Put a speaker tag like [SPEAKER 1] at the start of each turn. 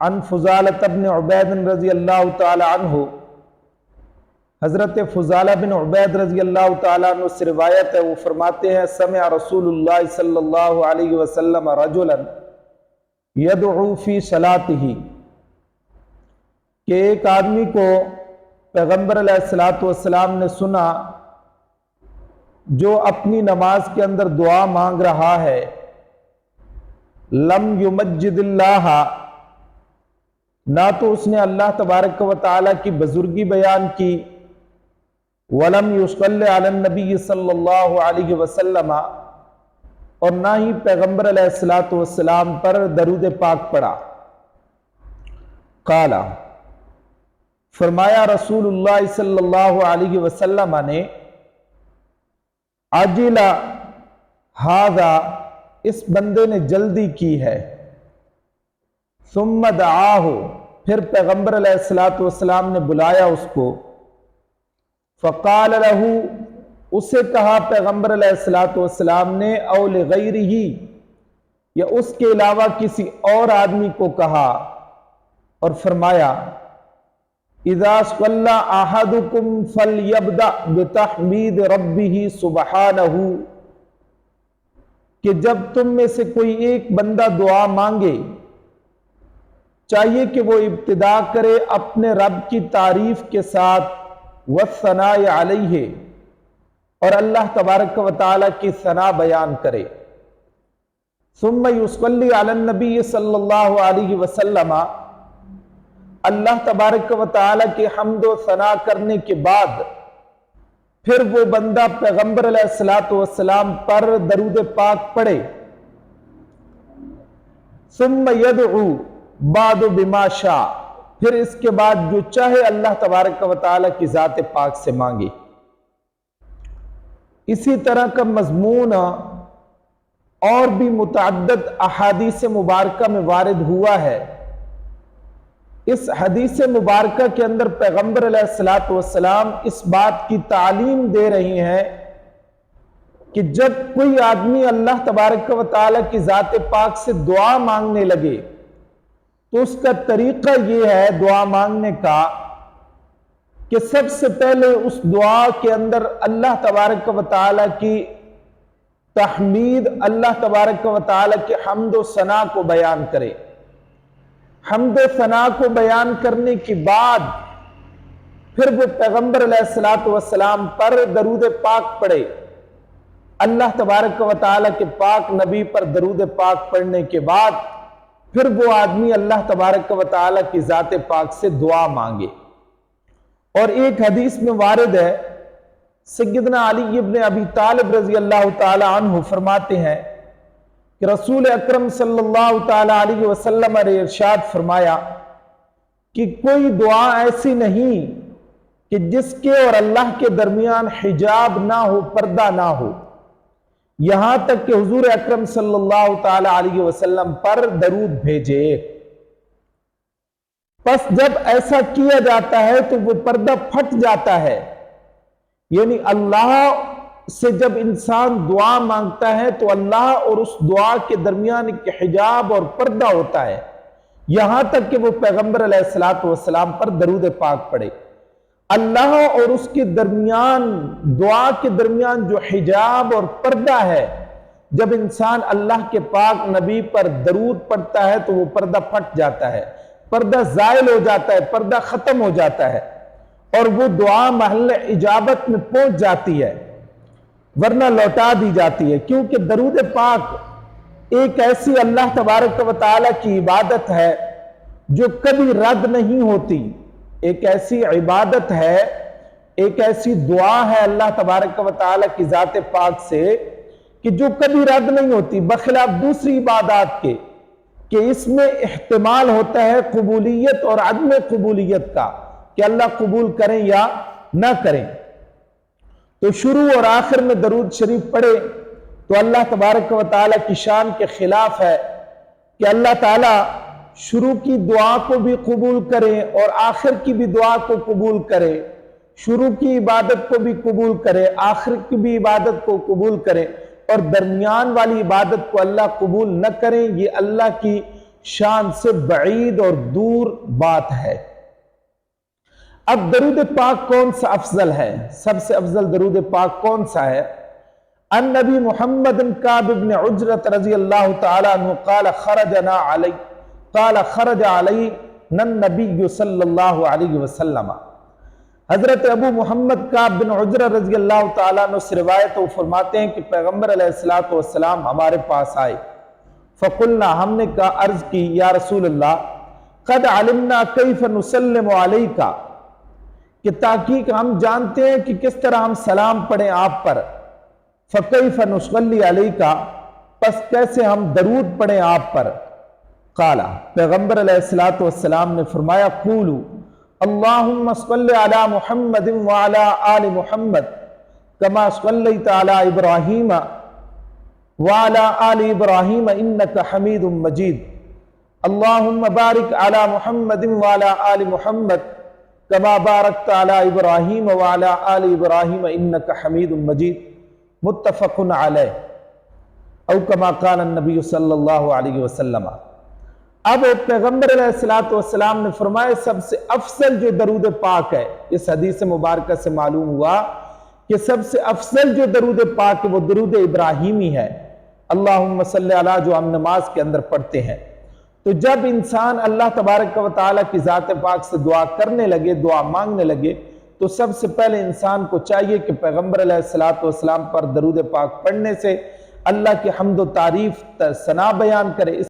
[SPEAKER 1] عن فضالۃ بن عبید رضی اللہ تعالی عنہ، حضرت فضالہ بن عبید رضی اللہ تعالیٰ عنہ سے روایت ہے، وہ فرماتے ہیں سمع رسول اللہ صلی اللہ علیہ وسلم رجلا یدعو فی صلاتہ، کہ ایک آدمی کو پیغمبر علیہ السلام نے سنا جو اپنی نماز کے اندر دعا مانگ رہا ہے، لم یمجد اللہ، نہ تو اس نے اللہ تبارک و تعالیٰ کی بزرگی بیان کی، وَلَمْ يُصَلِّ عَلَى النَّبِيِّ صلی اللہ علیہ وسلم، اور نہ ہی پیغمبر علیہ السلام پر درود پاک پڑھا۔ قال، فرمایا رسول اللہ صلی اللہ علیہ وسلم نے، عجل ھذا، اس بندے نے جلدی کی ہے، ثم دعاہ، پھر پیغمبر علیہ السلام نے بلایا اس کو، فقال لہ، اسے کہا پیغمبر علیہ السلام نے، او لغیرہ، یا اس کے علاوہ کسی اور آدمی کو کہا، اور فرمایا اذا صلی احدکم فلیبدأ بتحمید ربہ سبحانہ، کہ جب تم میں سے کوئی ایک بندہ دعا مانگے، چاہیے کہ وہ ابتدا کرے اپنے رب کی تعریف کے ساتھ، والثناء علیہ، اور اللہ تبارک و تعالیٰ کی ثنا بیان کرے، ثم یصلی علی النبی صلی اللہ علیہ وسلم، اللہ تبارک و تعالیٰ کی حمد و ثنا کرنے کے بعد پھر وہ بندہ پیغمبر علیہ السلام پر درود پاک پڑھے، ثم یدعو بعد بما شاء، پھر اس کے بعد جو چاہے اللہ تبارک و تعالیٰ کی ذات پاک سے مانگے۔ اسی طرح کا مضمون اور بھی متعدد احادیث مبارکہ میں وارد ہوا ہے۔ اس حدیث مبارکہ کے اندر پیغمبر علیہ السلام اس بات کی تعلیم دے رہی ہیں کہ جب کوئی آدمی اللہ تبارک و تعالیٰ کی ذات پاک سے دعا مانگنے لگے تو اس کا طریقہ یہ ہے دعا مانگنے کا کہ سب سے پہلے اس دعا کے اندر اللہ تبارک و تعالیٰ کی تحمید، اللہ تبارک و تعالیٰ کی حمد و ثنا کو بیان کرے۔ حمد و ثنا کو بیان کرنے کے بعد پھر وہ پیغمبر علیہ السلام پر درود پاک پڑھے۔ اللہ تبارک و تعالیٰ کے پاک نبی پر درود پاک پڑھنے کے بعد پھر وہ آدمی اللہ تبارک و تعالیٰ کی ذات پاک سے دعا مانگے۔ اور ایک حدیث میں وارد ہے، سیدنا علی ابن ابی طالب رضی اللہ تعالی عنہ فرماتے ہیں کہ رسول اکرم صلی اللہ تعالی علیہ وسلم نے ارشاد فرمایا کہ کوئی دعا ایسی نہیں کہ جس کے اور اللہ کے درمیان حجاب نہ ہو، پردہ نہ ہو، یہاں تک کہ حضور اکرم صلی اللہ تعالی علیہ وسلم پر درود بھیجے۔ پس جب ایسا کیا جاتا ہے تو وہ پردہ پھٹ جاتا ہے، یعنی اللہ سے جب انسان دعا مانگتا ہے تو اللہ اور اس دعا کے درمیان ایک حجاب اور پردہ ہوتا ہے، یہاں تک کہ وہ پیغمبر علیہ السلام پر درود پاک پڑھے۔ اللہ اور اس کے درمیان، دعا کے درمیان جو حجاب اور پردہ ہے، جب انسان اللہ کے پاک نبی پر درود پڑھتا ہے تو وہ پردہ پھٹ جاتا ہے، پردہ زائل ہو جاتا ہے، پردہ ختم ہو جاتا ہے، اور وہ دعا محل اجابت میں پہنچ جاتی ہے، ورنہ لوٹا دی جاتی ہے۔ کیونکہ درود پاک ایک ایسی اللہ تبارک و تعالیٰ کی عبادت ہے جو کبھی رد نہیں ہوتی، ایک ایسی عبادت ہے، ایک ایسی دعا ہے اللہ تبارک و تعالیٰ کی ذات پاک سے کہ جو کبھی رد نہیں ہوتی، بخلاف دوسری عبادات کے کہ اس میں احتمال ہوتا ہے قبولیت اور عدم قبولیت کا، کہ اللہ قبول کریں یا نہ کریں۔ تو شروع اور آخر میں درود شریف پڑھے تو اللہ تبارک و تعالیٰ کی شان کے خلاف ہے کہ اللہ تعالیٰ شروع کی دعا کو بھی قبول کرے اور آخر کی بھی دعا کو قبول کرے، شروع کی عبادت کو بھی قبول کرے، آخر کی بھی عبادت کو قبول کرے، اور درمیان والی عبادت کو اللہ قبول نہ کریں۔ یہ اللہ کی شان سے بعید اور دور بات ہے۔ اب درود پاک کون سا افضل ہے؟ سب سے افضل درود پاک کون سا ہے؟ ان نبی محمد کعب بن عجرۃ رضی اللہ تعالی عنہ قال خرج علینا النبی صلی اللہ علیہ وسلم۔ حضرت ابو محمد کعب بن عجرہ رضی اللہ تعالیٰ عنہ سے روایت وہ فرماتے ہیں کہ پیغمبر علیہ السلام ہمارے پاس آئے۔ فقلنا، ہم نے کہا، عرض کی، یا رسول اللہ، قد علمنا کیف نسلم علیک، کہ تحقیق ہم جانتے ہیں کہ کس طرح ہم سلام پڑھیں آپ پر۔ فکیف نصلی علیک، پس کیسے ہم درود پڑھیں آپ پر؟ قال، پیغمبر علیہ السلام نے فرمایا، قولوا اللہم صلی علی محمد وعلی آل محمد کما صلیت علی ابراہیم وعلی آل ابراہیم انکا حمید مجید، اللہم بارک علی محمد وعلی آل محمد کما بارکت علی ابراہیم وعلی آل ابراہیم انکا حمید مجید، متفق علیہ، او کما قال النبی صلی اللہ علیہ وسلم۔ اب پیغمبر علیہ السلام نے فرمایا سب سے افضل جو درود پاک ہے، اس حدیث مبارکہ سے معلوم ہوا کہ سب سے افضل جو درود پاک ہے وہ درود ابراہیمی ہے، اللہم صلی علی، جو ہم نماز کے اندر پڑھتے ہیں۔ تو جب انسان اللہ تبارک و تعالیٰ کی ذات پاک سے دعا کرنے لگے، دعا مانگنے لگے، تو سب سے پہلے انسان کو چاہیے کہ پیغمبر علیہ السلام پر درود پاک پڑھنے سے اللہ کی حمد و تعریف ثنا بیان کرے۔